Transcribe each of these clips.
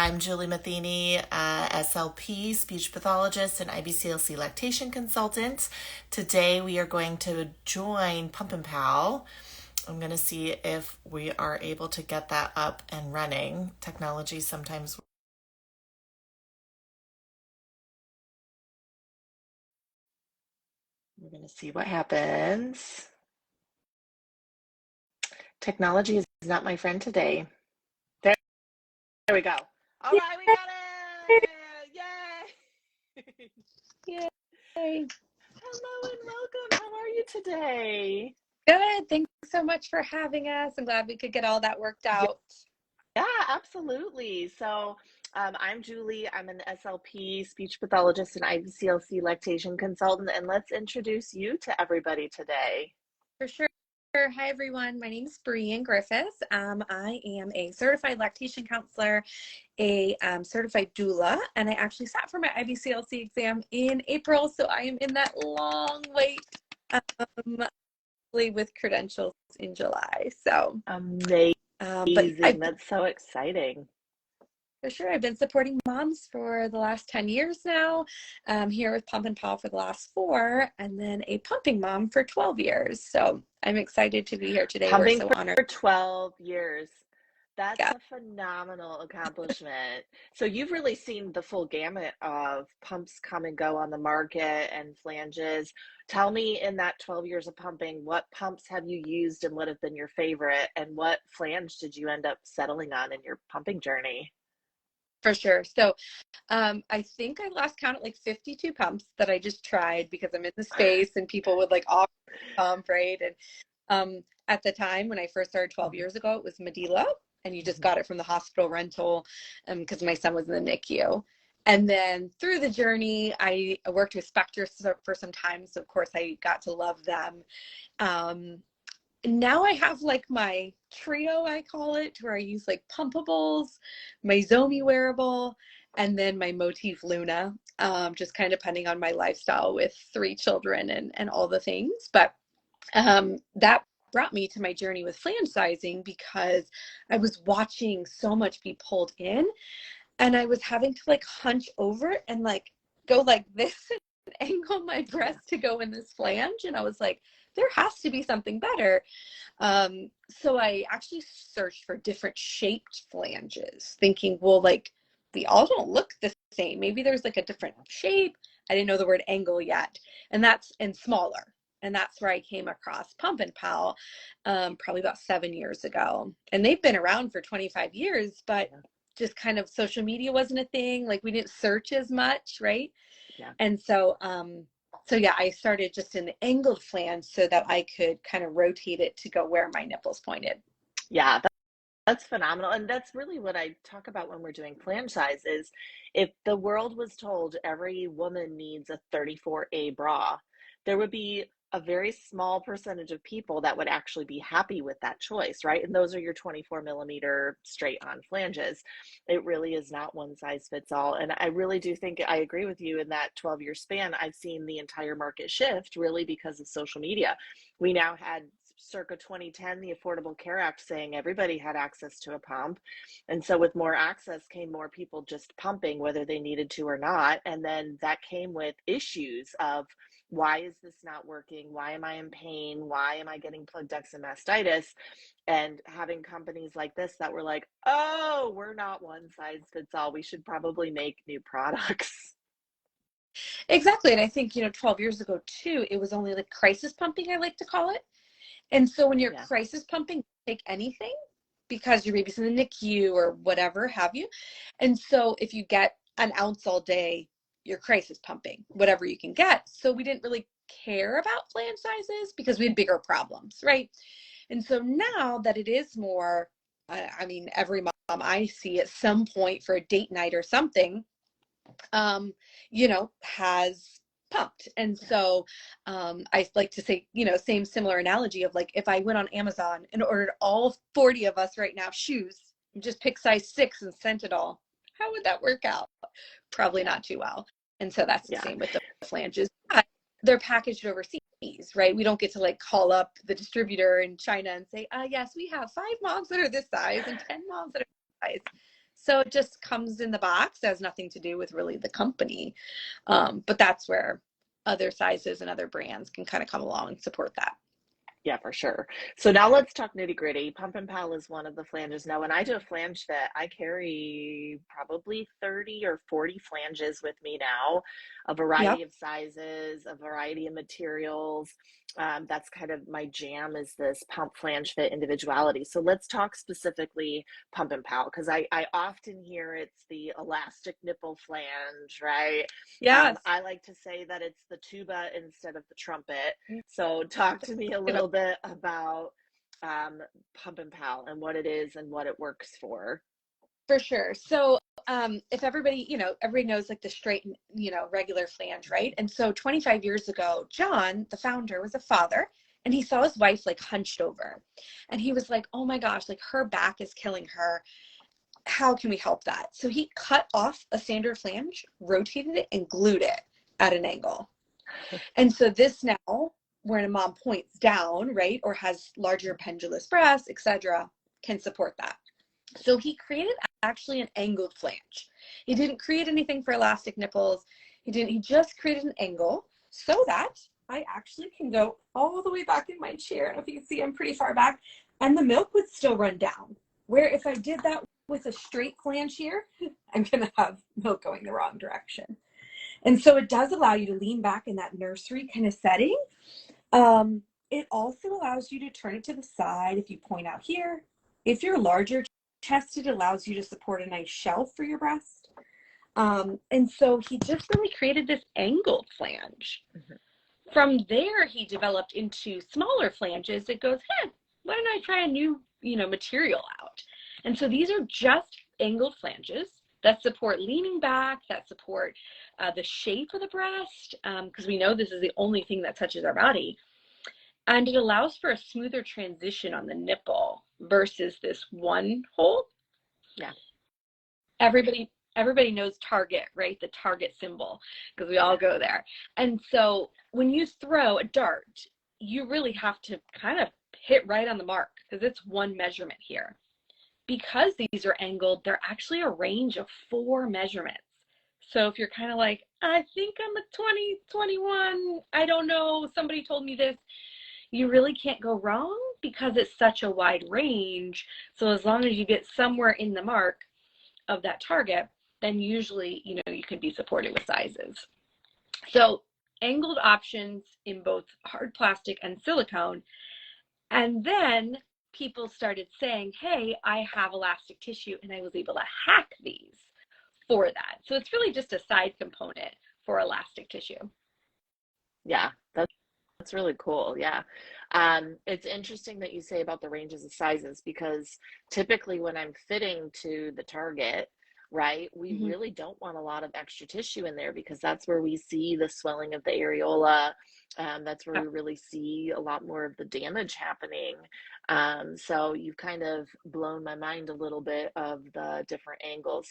I'm Julie Matheny, SLP, speech pathologist and IBCLC lactation consultant. Today we are going to join Pumpin Pal. I'm going to see if we are able to get that up and running. Technology sometimes. We're going to see what happens. Technology is not my friend today. There we go. All right, we got it. Yay! Yay. Hello and welcome. How are you today? Good. Thanks so much for having us. I'm glad we could get all that worked out. Yeah, absolutely. So I'm Julie. I'm an SLP, speech pathologist and IBCLC lactation consultant. And let's introduce you to everybody today. For sure. Hi, everyone. My name is Brian Griffiths. I am a certified lactation counselor, a certified doula, and I actually sat for my IBCLC exam in April. So I am in that long wait with credentials in July. So amazing. That's so exciting. For sure. I've been supporting moms for the last 10 years now, here with Pumpin Pal for the last 4, and then a pumping mom for 12 years. So I'm excited to be here today. Pumping We're so honored. For 12 years. That's yeah. a phenomenal accomplishment. So you've really seen the full gamut of pumps come and go on the market and flanges. Tell me, in that 12 years of pumping, what pumps have you used and what have been your favorite, and what flange did you end up settling on in your pumping journey? For sure. So I think I lost count at like 52 pumps that I just tried because I'm in the space and people would like offer pump, right? And at the time when I first started 12 years ago, it was Medela, and you just got it from the hospital rental because my son was in the NICU. And then through the journey, I worked with Spectre for some time. So of course I got to love them. Now I have like my trio, I call it, where I use like pumpables, my Zomi wearable, and then my Motif Luna, just kind of depending on my lifestyle with 3 children and all the things. But that brought me to my journey with flange sizing because I was watching so much be pulled in, and I was having to like hunch over and like go like this and angle my breast to go in this flange. And I was like, there has to be something better. So I actually searched for different shaped flanges, thinking, well, like we all don't look the same. Maybe there's like a different shape. I didn't know the word angle yet. And smaller. And that's where I came across Pumpin Pal, probably about 7 years ago. And they've been around for 25 years, but just kind of social media wasn't a thing. Like we didn't search as much, right? Yeah. And so, yeah, I started just in the angled flange so that I could kind of rotate it to go where my nipples pointed. Yeah, that's phenomenal. And that's really what I talk about when we're doing flange size is if the world was told every woman needs a 34A bra, there would be a very small percentage of people that would actually be happy with that choice, right? And those are your 24 millimeter straight on flanges. It really is not one size fits all. And I really do think I agree with you in that 12-year span. I've seen the entire market shift really because of social media. We now had circa 2010, the Affordable Care Act saying everybody had access to a pump. And so with more access came more people just pumping, whether they needed to or not. And then that came with issues of, why is this not working? Why am I in pain? Why am I getting plugdexin mastitis? And having companies like this that were like, oh, we're not one size fits all. We should probably make new products. Exactly. And I think, 12 years ago too, it was only like crisis pumping, I like to call it. And so when you're crisis pumping, take anything because your baby's in the NICU or whatever have you. And so if you get an ounce all day, you're crisis pumping, whatever you can get. So we didn't really care about flange sizes because we had bigger problems, right? And so now that it is more, I mean, every mom I see at some point for a date night or something, has pumped. And so I like to say, same similar analogy of like, if I went on Amazon and ordered all 40 of us right now shoes, and just pick size 6 and sent it all, how would that work out? Probably not too well. And so that's the same with the flanges. They're packaged overseas, right? We don't get to like call up the distributor in China and say, yes, we have 5 moms that are this size and 10 moms that are this size. So it just comes in the box. It has nothing to do with really the company. But that's where other sizes and other brands can kind of come along and support that. Yeah, for sure. So now let's talk nitty gritty. Pumpin Pal is one of the flanges. Now, when I do a flange fit, I carry probably 30 or 40 flanges with me now, a variety Yep. of sizes, a variety of materials. That's kind of my jam is this pump flange fit individuality. So let's talk specifically Pumpin Pal because I often hear it's the elastic nipple flange, right? Yes. I like to say that it's the tuba instead of the trumpet. So talk to me a About little bit about Pumpin Pal and what it is and what it works for. For sure. So, if everybody, everybody knows like the straight, regular flange, right? And so 25 years ago, John, the founder, was a father and he saw his wife like hunched over. And he was like, oh my gosh, like her back is killing her. How can we help that? So he cut off a standard flange, rotated it, and glued it at an angle. And so this now, when a mom points down, right, or has larger pendulous breasts, etc., can support that. So he created actually an angled flange. He didn't create anything for elastic nipples. He just created an angle so that I actually can go all the way back in my chair. I don't know if you can see I'm pretty far back, and the milk would still run down. Where if I did that with a straight flange here, I'm gonna have milk going the wrong direction. And so it does allow you to lean back in that nursery kind of setting. It also allows you to turn it to the side if you point out here. If you're larger chested, it allows you to support a nice shelf for your breast. And so he just really created this angled flange. Mhm. From there, he developed into smaller flanges. It goes, hey, why don't I try a new, material out? And so these are just angled flanges that support leaning back, that support the shape of the breast, because we know this is the only thing that touches our body. And it allows for a smoother transition on the nipple versus this one hole. Yeah, Everybody knows Target, right? The Target symbol, because we all yeah, go there. And so when you throw a dart, you really have to kind of hit right on the mark because it's one measurement here. Because these are angled, they're actually a range of 4 measurements. So if you're kind of like, I think I'm a 20, 21, I don't know, somebody told me this, you really can't go wrong because it's such a wide range. So as long as you get somewhere in the mark of that target, then usually, you can be supported with sizes. So angled options in both hard plastic and silicone. And then people started saying, hey, I have elastic tissue and I was able to hack these for that. So it's really just a side component for elastic tissue. yeah. That's really cool. Yeah. It's interesting that you say about the ranges of sizes because typically when I'm fitting to the target, right, we Mm-hmm. really don't want a lot of extra tissue in there because that's where we see the swelling of the areola. That's where we really see a lot more of the damage happening. So you've kind of blown my mind a little bit of the different angles.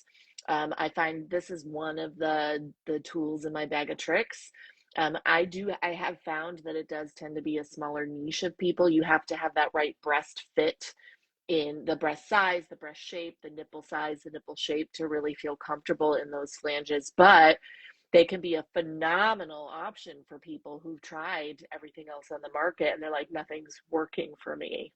I find this is one of the tools in my bag of tricks. I have found that it does tend to be a smaller niche of people. You have to have that right breast fit in the breast size, the breast shape, the nipple size, the nipple shape to really feel comfortable in those flanges. But they can be a phenomenal option for people who've tried everything else on the market and they're like, nothing's working for me.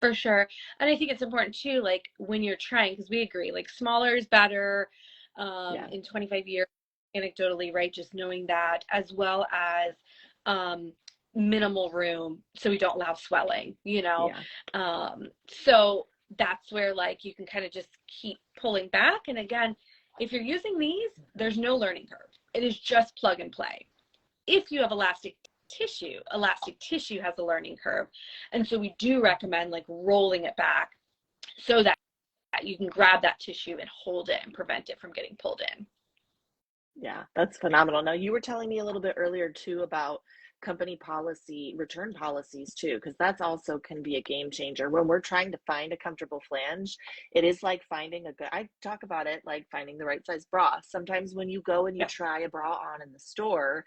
For sure. And I think it's important too, like when you're trying, because we agree, like smaller is better Yeah, in 25 years, anecdotally, right? Just knowing that, as well as um, minimal room so we don't allow swelling, yeah, So that's where like you can kind of just keep pulling back. And again, if you're using these, there's no learning curve. It is just plug and play. If you have elastic tissue has a learning curve. And so we do recommend like rolling it back so that you can grab that tissue and hold it and prevent it from getting pulled in. yeah. That's phenomenal. Now, you were telling me a little bit earlier too about company policy, return policies too, because that's also can be a game changer. When we're trying to find a comfortable flange, it is like finding a good, I talk about it like finding the right size bra. Sometimes when you go and you Yep. try a bra on in the store,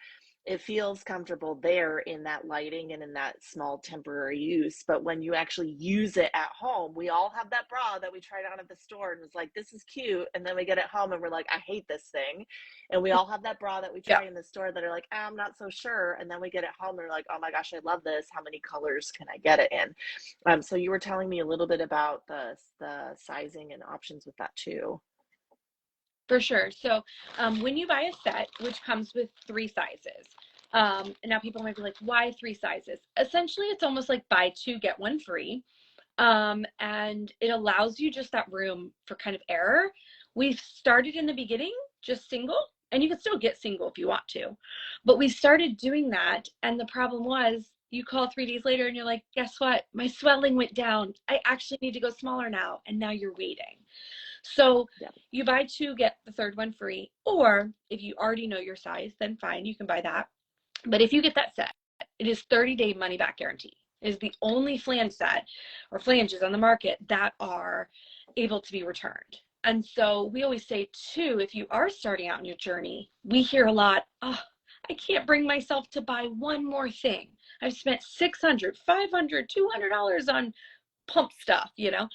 it feels comfortable there in that lighting and in that small temporary use. But when you actually use it at home, we all have that bra that we tried on at the store and was like, this is cute. And then we get it home and we're like, I hate this thing. And we all have that bra that we Yeah, try in the store that are like, I'm not so sure. And then we get it home and we're like, oh my gosh, I love this. How many colors can I get it in? So you were telling me a little bit about the sizing and options with that too. for sure. So when you buy a set, which comes with three sizes, and now people might be like, why three sizes? Essentially, it's almost like buy two, get one free. And it allows you just that room for kind of error. We've started in the beginning just single, and you can still get single if you want to, but we started doing that, and the problem was you call 3 days later and you're like, guess what, my swelling went down, I actually need to go smaller now, and now you're waiting. So Yeah. you buy two, get the third one free, or if you already know your size, then fine, you can buy that. But if you get that set, it is 30-day money back guarantee. It is the only flange set or flanges on the market that are able to be returned. And so we always say too, if you are starting out in your journey, we hear a lot, oh, I can't bring myself to buy one more thing. I've spent $600, $500, $200 on pump stuff, you know?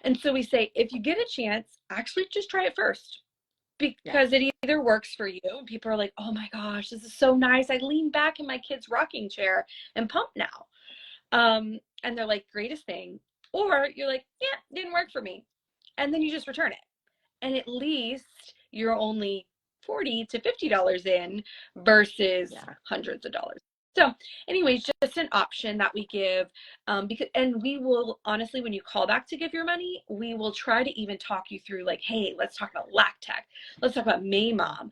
And so we say, if you get a chance, actually just try it first, Yeah. because it either works for you and people are like, oh my gosh, this is so nice, I lean back in my kid's rocking chair and pump now. And they're like, greatest thing. Or you're like, yeah, didn't work for me, and then you just return it, and at least you're only $40 to $50 in versus Yeah. hundreds of dollars. So anyways, just an option that we give, because, and we will honestly, when you call back to give your money, we will try to even talk you through like, hey, let's talk about LACTEC, let's talk about Maymom.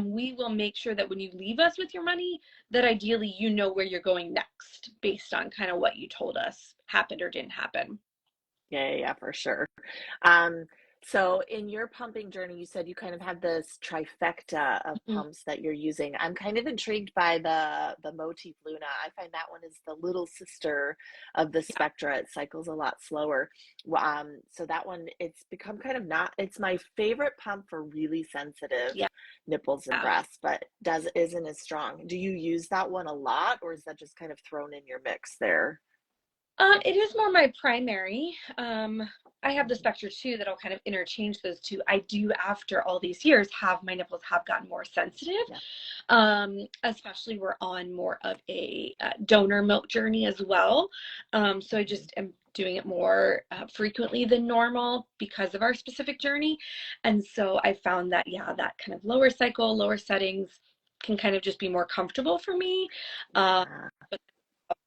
We will make sure that when you leave us with your money, that ideally you know where you're going next based on kind of what you told us happened or didn't happen. Yeah, yeah, yeah, for sure. Um, so in your pumping journey, you said you kind of have this trifecta of Mhm. pumps that you're using. I'm kind of intrigued by the Motif Luna. I find that one is the little sister of the Yeah, Spectra. It cycles a lot slower. So that one, it's become kind of not, it's my favorite pump for really sensitive yeah. nipples and breasts, but does isn't as strong. Do you use that one a lot, or is that just kind of thrown in your mix there? It is more my primary. I have the Mhm. Spectre too that'll kind of interchange those two. I do, after all these years, have my nipples have gotten more sensitive. Yeah. Especially we're on more of a donor milk journey as well. So I Mhm. just am doing it more frequently than normal because of our specific journey. And so I found that, yeah, that kind of lower cycle, lower settings can kind of just be more comfortable for me. Uh, Yeah. but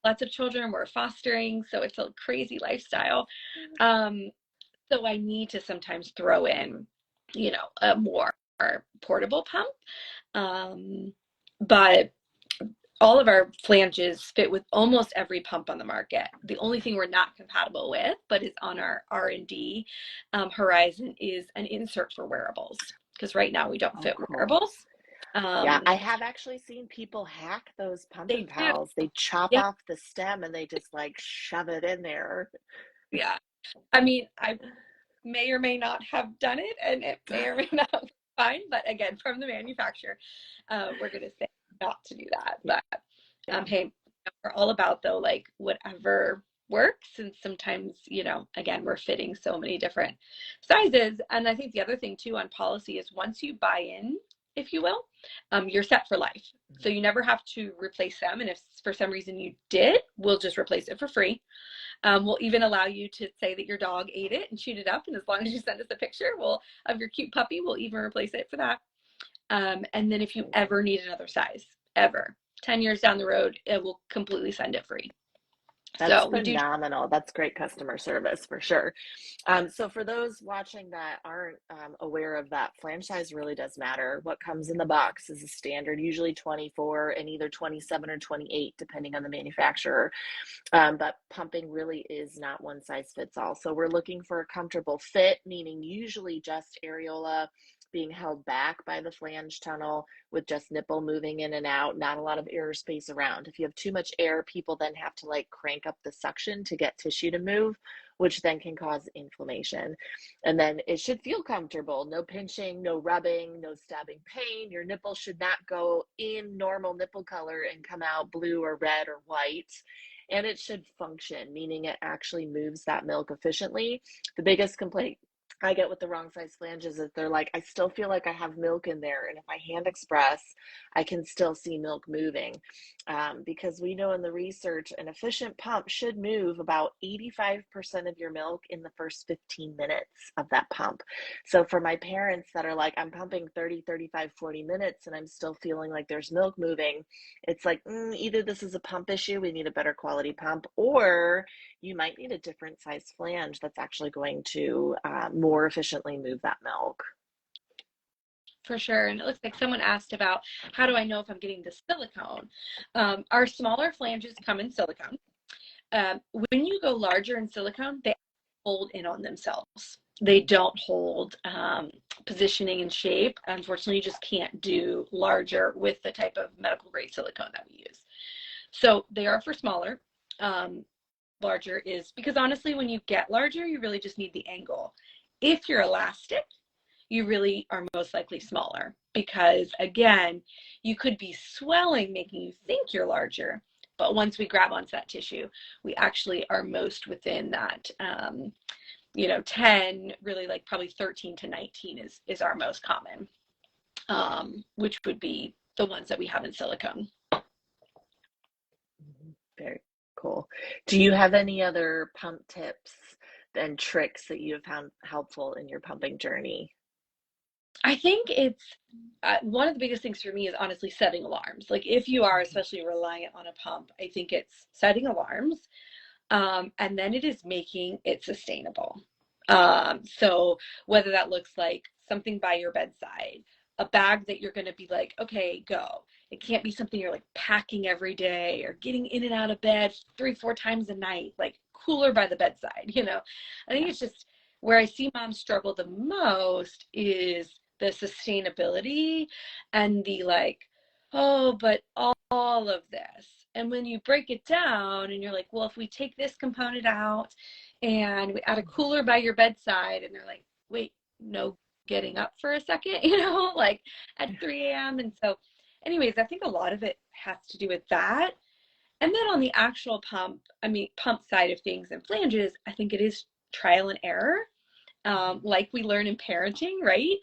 lots of children, we're fostering, so it's a crazy lifestyle. Um, so I need to sometimes throw in, a more portable pump. Um, but all of our flanges fit with almost every pump on the market. The only thing we're not compatible with, but is on our R&D horizon, is an insert for wearables. Because right now we don't Oh, fit cool. wearables. Yeah, Um, I have actually seen people hack those Pumpin they do. Pals. They chop Yeah. off the stem and they just like shove it in there. Yeah. I mean, I may or may not have done it, and it may or may not be fine. But again, from the manufacturer, we're going to say not to do that. Yeah, But yeah, hey, we're all about though, like whatever works. And sometimes, again, we're fitting so many different sizes. And I think the other thing too on policy is once you buy in, if you will, you're set for life. So you never have to replace them. And if for some reason you did, we'll just replace it for free. We'll even allow you to say that your dog ate it and chewed it up. And as long as you send us a picture of your cute puppy, we'll even replace it for that. And then if you amazing. ever need another size, ever, 10 years down the road, it will completely send it free. That's So we do. phenomenal. That's great customer service for sure. So for those watching that aren't aware of that, flange size really does matter. What comes in the box is a standard, usually 24 and either 27 or 28, depending on the manufacturer. But pumping really is not one size fits all. So we're looking for a comfortable fit, meaning usually just areola being held back by the flange tunnel with just nipple moving in and out, not a lot of air space around. If you have too much air, people then have to like crank up the suction to get tissue to move, which then can cause inflammation. And then it should feel comfortable. No pinching, no rubbing, no stabbing pain. Your nipple should not go in normal nipple color and come out blue or red or white. And it should function, meaning it actually moves that milk efficiently. The biggest complaint I get with the wrong size flanges is they're like, I still feel like I have milk in there. And if I hand express, I can still see milk moving. Because we know in the research, an efficient pump should move about 85% of your milk in the first 15 minutes of that pump. So for my parents that are like, I'm pumping 30, 35, 40 minutes and I'm still feeling like there's milk moving, it's like, either this is a pump issue, we need a better quality pump, or you might need a different size flange that's actually going to more efficiently move that milk. For sure. And it looks like someone asked about how do I know if I'm getting the silicone? Our smaller flanges come in silicone. When you go larger in silicone, they hold in on themselves. They don't hold positioning and shape. Unfortunately, you just can't do larger with the type of medical grade silicone that we use. So they are for smaller. Larger is because honestly, when you get larger, you really just need the angle. If you're elastic, you really are most likely smaller because again, you could be swelling, making you think you're larger. But once we grab onto that tissue, we actually are most within that, 10, really like probably 13 to 19 is our most common, which would be the ones that we have in silicone. Very cool. Do you have any other pump tips and tricks that you have found helpful in your pumping journey? I think it's one of the biggest things for me is honestly setting alarms. Like if you are especially reliant on a pump, I think it's setting alarms, and then it is making it sustainable. So whether that looks like something by your bedside, a bag that you're going to be like, okay, go. It can't be something you're like packing every day or getting in and out of bed 3, 4 times a night, like cooler by the bedside. I think Yeah. it's just where I see moms struggle the most is the sustainability and the like, oh, but all of this. And when you break it down and you're like, well, if we take this component out and we add a cooler by your bedside, and they're like, wait, no getting up for a second, like at 3 a.m. And so, anyways, I think a lot of it has to do with that. And then on the actual pump side of things and flanges, I think it is trial and error, like we learn in parenting, right?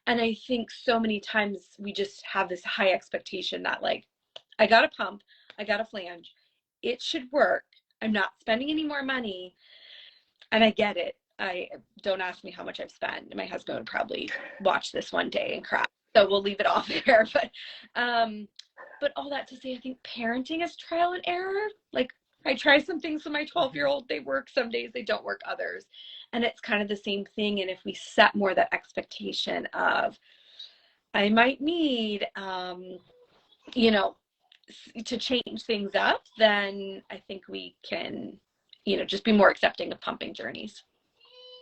And I think so many times we just have this high expectation that, like, I got a pump, I got a flange, it should work. I'm not spending any more money. And I get it. I don't ask me how much I've spent. My husband would probably watch this one day and cry. So we'll leave it off there. But all that to say, I think parenting is trial and error. Like I try some things with my 12-year-old, they work some days, they don't work others. And it's kind of the same thing. And if we set more that expectation of I might need you know, to change things up, then I think we can, just be more accepting of pumping journeys.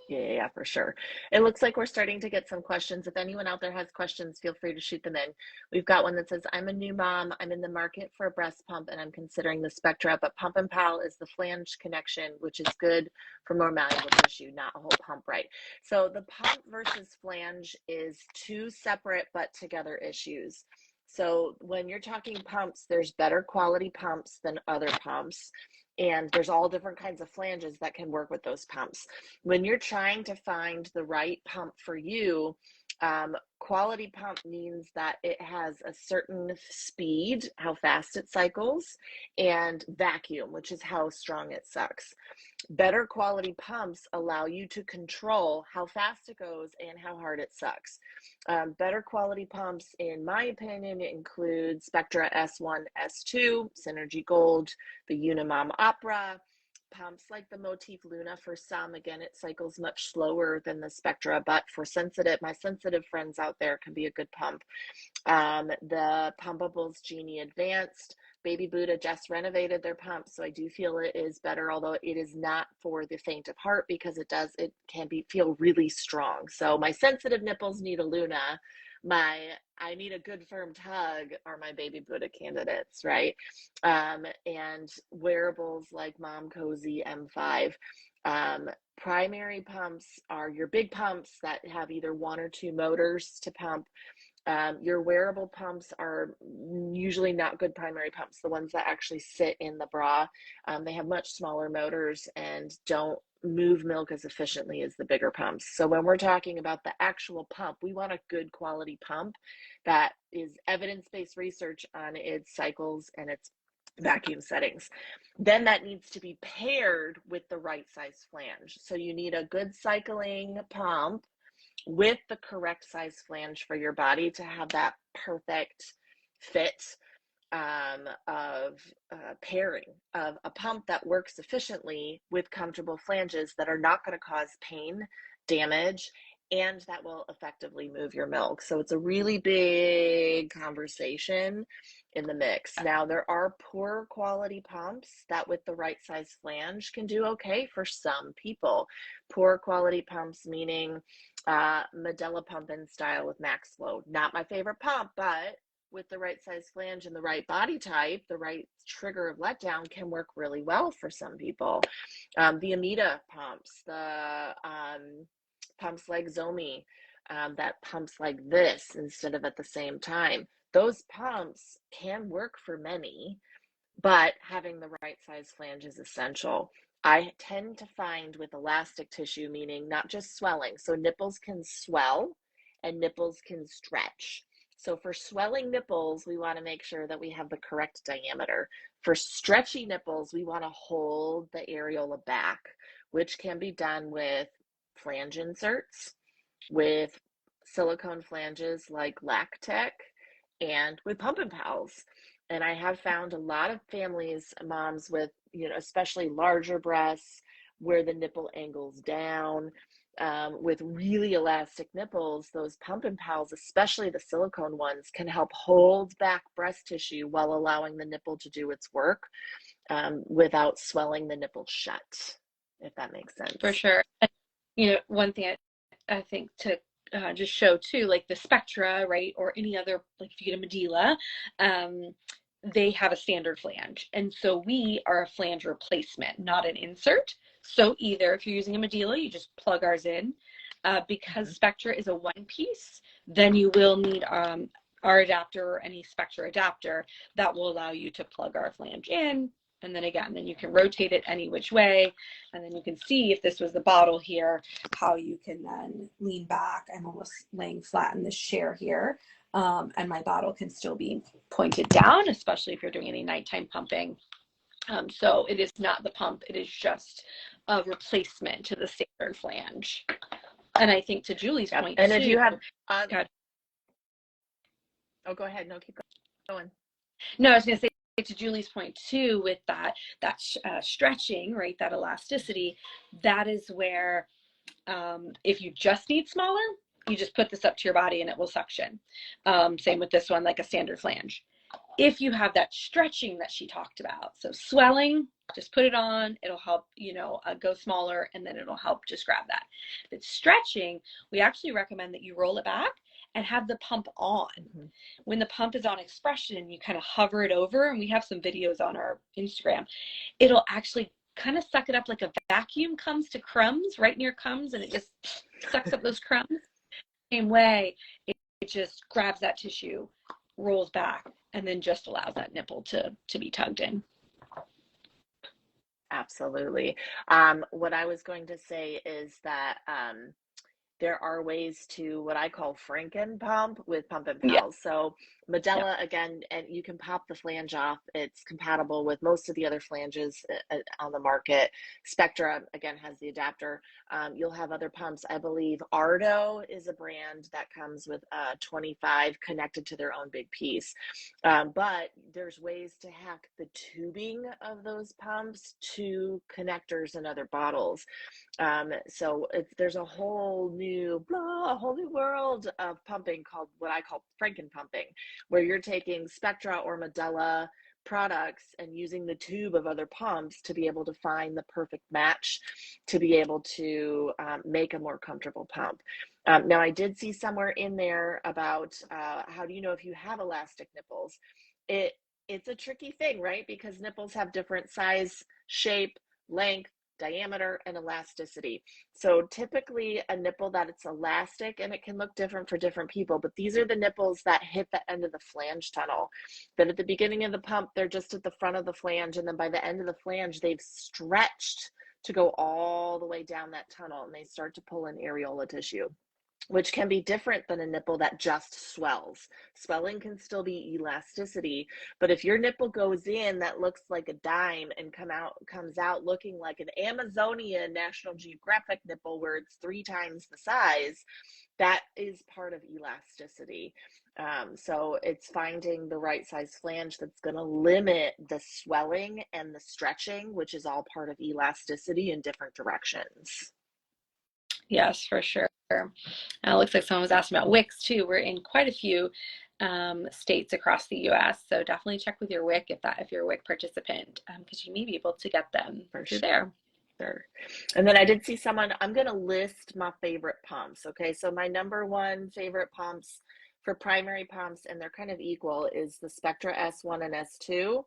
Yeah, for sure. It looks like we're starting to get some questions. If anyone out there has questions, feel free to shoot them in. We've got one that says, I'm a new mom. I'm in the market for a breast pump and I'm considering the Spectra, but Pumpin Pal is the flange connection, which is good for more malleable tissue, not a whole pump, right? So the pump versus flange is two separate but together issues. So when you're talking pumps, there's better quality pumps than other pumps. And there's all different kinds of flanges that can work with those pumps. When you're trying to find the right pump for you, quality pump means that it has a certain speed, how fast it cycles, and vacuum, which is how strong it sucks. Better quality pumps allow you to control how fast it goes and how hard it sucks. Better quality pumps, in my opinion, include Spectra S1, S2, Synergy Gold, the Unimom Opera, pumps like the Motif Luna. For some, again, it cycles much slower than the Spectra, but for my sensitive friends out there, can be a good pump. The Pumpables Genie Advanced, Baby Buddha just renovated their pump, so I do feel it is better, although it is not for the faint of heart because it can feel really strong. So my sensitive nipples need a Luna. I need a good firm tug are my Baby Buddha candidates, right? And wearables like Mom Cozy M5. Um, Primary pumps are your big pumps that have either one or two motors to pump. Your wearable pumps are usually not good primary pumps, the ones that actually sit in the bra. They have much smaller motors and don't move milk as efficiently as the bigger pumps. So when we're talking about the actual pump, we want a good quality pump that is evidence-based research on its cycles and its vacuum settings. Then that needs to be paired with the right size flange. So you need a good cycling pump with the correct size flange for your body to have that perfect fit of pairing of a pump that works efficiently with comfortable flanges that are not going to cause pain, damage, and that will effectively move your milk. So it's a really big conversation in the mix. Now, there are poor quality pumps that with the right size flange can do okay for some people. Poor quality pumps meaning Medela Pumpin style with max flow. Not my favorite pump, but with the right size flange and the right body type, the right trigger of letdown can work really well for some people. The Amida pumps, the pumps like Zomi, that pumps like this instead of at the same time. Those pumps can work for many, but having the right size flange is essential. I tend to find with elastic tissue, meaning not just swelling, so nipples can swell and nipples can stretch. So for swelling nipples, we want to make sure that we have the correct diameter. For stretchy nipples, we want to hold the areola back, which can be done with flange inserts, with silicone flanges like Lactec, and with Pumpin Pals. And I have found a lot of families, moms with, especially larger breasts where the nipple angles down, with really elastic nipples, those Pumpin Pals, especially the silicone ones, can help hold back breast tissue while allowing the nipple to do its work without swelling the nipple shut, if that makes For sense. sure. And, one thing I think to just show too, like the Spectra, right, or any other, like if you get a Medela, they have a standard flange. And so we are a flange replacement, not an insert. So either if you're using a Medela, you just plug ours in. Because Mm-hmm. Spectra is a one piece, then you will need our adapter or any Spectra adapter that will allow you to plug our flange in. And then again, then you can rotate it any which way. And then you can see if this was the bottle here, how you can then lean back. I'm almost laying flat in this chair here. And my bottle can still be pointed down, especially if you're doing any nighttime pumping. So it is not the pump, it is just a replacement to the standard flange. And I think to Julie's Yep. point And if too, you have, God, oh, go ahead. No, keep going. no, I was going to say to Julie's point too, with that stretching, right, that elasticity, that is where if you just need smaller, you just put this up to your body and it will suction. Same with this one, like a standard flange. If you have that stretching that she talked about, so swelling, just put it on, it'll help, go smaller, and then it'll help just grab that. If it's stretching, we actually recommend that you roll it back and have the pump on. Mm-hmm. When the pump is on expression, you kind of hover it over, and we have some videos on our Instagram. It'll actually kind of suck it up like a vacuum comes to crumbs right near crumbs, and it just sucks up those crumbs. Same way, it just grabs that tissue, rolls back, and then just allows that nipple to be tugged in. Absolutely. What I was going to say is that there are ways to what I call Franken pump with Pumpin Yeah, Pals. So yeah, Medela, again, and you can pop the flange off. It's compatible with most of the other flanges on the market. Spectra, again, has the adapter. You'll have other pumps. I believe Ardo is a brand that comes with 25 connected to their own big piece. But there's ways to hack the tubing of those pumps to connectors and other bottles. So there's a whole new world of pumping called what I call Franken pumping, where you're taking Spectra or Medela products and using the tube of other pumps to be able to find the perfect match to be able to make a more comfortable pump. Now, I did see somewhere in there about how do you know if you have elastic nipples? It it's a tricky thing, right? Because nipples have different size, shape, length, diameter, and elasticity. So typically a nipple that it's elastic, and it can look different for different people, but these are the nipples that hit the end of the flange tunnel. That at the beginning of the pump, they're just at the front of the flange, and then by the end of the flange, they've stretched to go all the way down that tunnel, and they start to pull in areola tissue, which can be different than a nipple that just swells. Swelling can still be elasticity, but if your nipple goes in that looks like a dime and comes out looking like an Amazonian National Geographic nipple where it's 3 times the size, that is part of elasticity. So it's finding the right size flange that's going to limit the swelling and the stretching, which is all part of elasticity in different directions. Yes, for sure. Looks like someone was asking about wicks too. We're in quite a few states across the U.S., so definitely check with your WIC if you're a WIC participant, because you may be able to get them For through sure. there. Sure. And then I did see someone, I'm going to list my favorite pumps. Okay. So my number one favorite pumps for primary pumps, and they're kind of equal, is the Spectra S1 and S2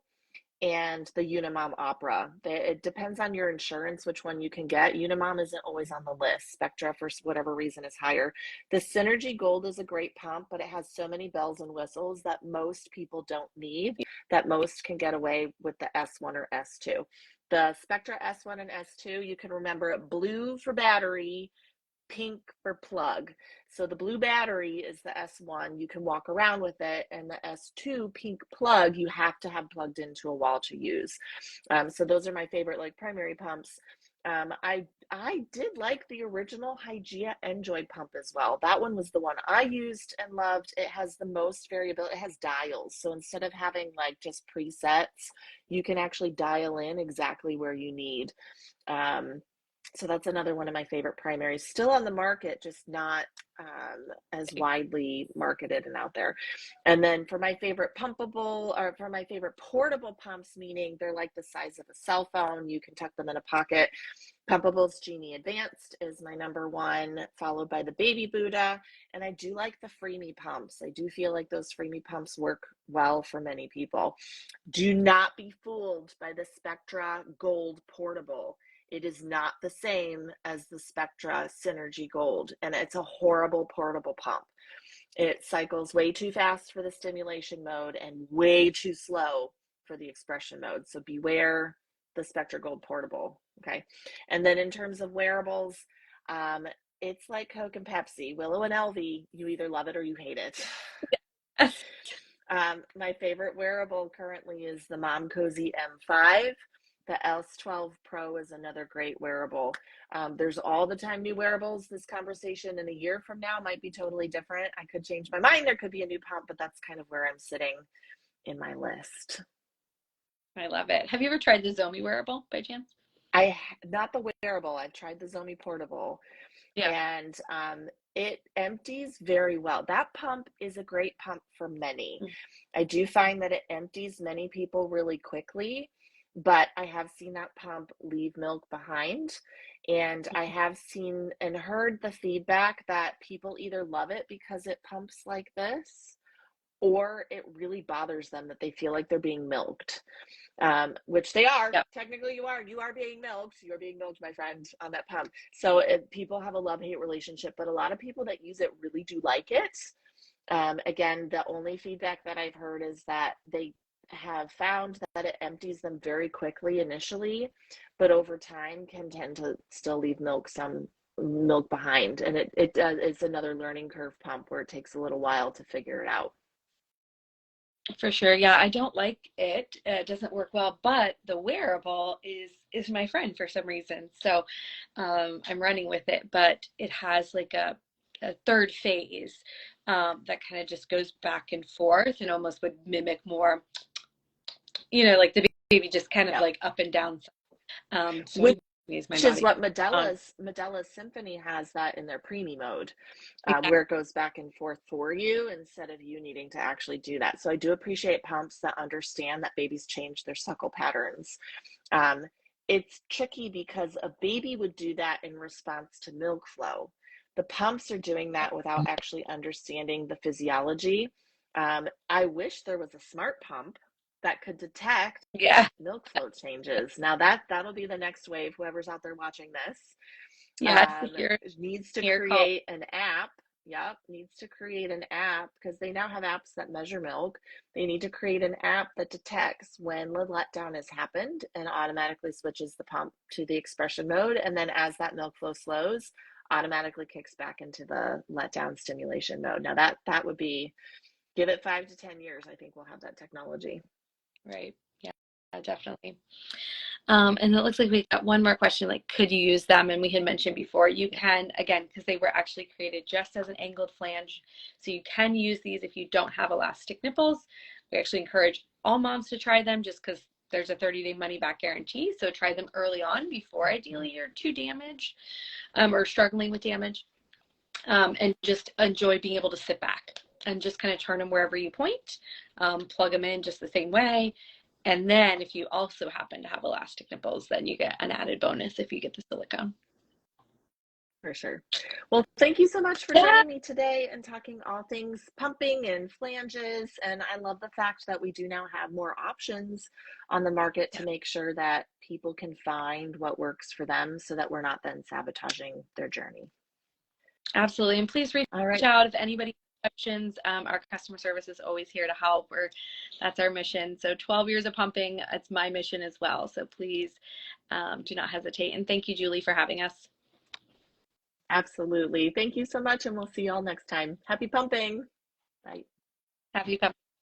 and the Unimom Opera. It depends on your insurance which one you can get. Unimom isn't always on the list. Spectra, for whatever reason, is higher. The Synergy Gold is a great pump, but it has so many bells and whistles that most people don't need, that most can get away with the S1 or S2. The Spectra S1 and S2, you can remember it: blue for battery, pink for plug. So the blue battery is the S1. You can walk around with it, and the S2 pink plug, you have to have plugged into a wall to use. So those are my favorite like primary pumps. I did like the original Hygieia Enjoy pump as well. That one was the one I used and loved. It has the most variability. It has dials. So instead of having like just presets, you can actually dial in exactly where you need. So that's another one of my favorite primaries, still on the market, just not as widely marketed and out there. And then for my favorite pumpable, or for my favorite portable pumps, meaning they're like the size of a cell phone, you can tuck them in a pocket. Pumpables Genie Advanced is my number one, followed by the Baby Buddha. And I do like the Freemie pumps. I do feel like those Freemie pumps work well for many people. Do not be fooled by the Spectra Gold Portable. It is not the same as the Spectra Synergy Gold, and it's a horrible portable pump. It cycles way too fast for the stimulation mode and way too slow for the expression mode. So beware the Spectra Gold Portable. Okay. And then in terms of wearables, it's like Coke and Pepsi, Willow and Elvie. You either love it or you hate it. My favorite wearable currently is the Mom Cozy M5. The S12 Pro is another great wearable. There's all the time new wearables. This conversation in a year from now might be totally different. I could change my mind. There could be a new pump, but that's kind of where I'm sitting in my list. I love it. Have you ever tried the Zomi wearable by chance? Not the wearable. I've tried the Zomi portable, Yeah. and it empties very well. That pump is a great pump for many. I do find that it empties many people really quickly, but I have seen that pump leave milk behind. And I have seen and heard the feedback that people either love it because it pumps like this, or it really bothers them that they feel like they're being milked, which they are. Yeah. Technically, you are being milked. You're being milked, my friend, on that pump. So people have a love-hate relationship, but a lot of people that use it really do like it. Again, the only feedback that I've heard is that they have found that it empties them very quickly initially, but over time can tend to still leave some milk behind. And it's another learning curve pump where it takes a little while to figure it out. For sure. Yeah, I don't like it. It doesn't work well, but the wearable is my friend for some reason. So I'm running with it, but it has like a third phase that kind of just goes back and forth and almost would mimic more, like the baby just kind of Yep. like up and down. So Which is my is body. what Um, Modella's Symphony has, that in their preemie mode, exactly. where it goes back and forth for you instead of you needing to actually do that. So I do appreciate pumps that understand that babies change their suckle patterns. Um, it's tricky because a baby would do that in response to milk flow. The pumps are doing that without actually understanding the physiology. I wish there was a smart pump that could detect Yeah. milk flow changes. Now that'll be the next wave. Whoever's out there watching this Yes. um, needs to Your call. create an app. Yep, needs to create an app because they now have apps that measure milk. They need to create an app that detects when the letdown has happened and automatically switches the pump to the expression mode. And then as that milk flow slows, automatically kicks back into the letdown stimulation mode. Now that would be, give it 5 to 10 years. I think we'll have that technology. Right. Yeah, definitely. And it looks like we got one more question, like, could you use them? And we had mentioned before, you can, again, because they were actually created just as an angled flange. So you can use these if you don't have elastic nipples. We actually encourage all moms to try them just because there's a 30-day money back guarantee. So try them early on before ideally you're too damaged or struggling with damage. And just enjoy being able to sit back and just kind of turn them wherever you point, plug them in just the same way. And then if you also happen to have elastic nipples, then you get an added bonus if you get the silicone. For sure. Well, thank you so much for Yeah, joining me today and talking all things pumping and flanges. And I love the fact that we do now have more options on the market to make sure that people can find what works for them so that we're not then sabotaging their journey. absolutely. And please reach All right. out if anybody has questions. Our customer service is always here to help. That's our mission. So 12 years of pumping, it's my mission as well. So please do not hesitate. And thank you, Julie, for having us. Absolutely. Thank you so much. And we'll see you all next time. Happy pumping. Bye. Happy pumping.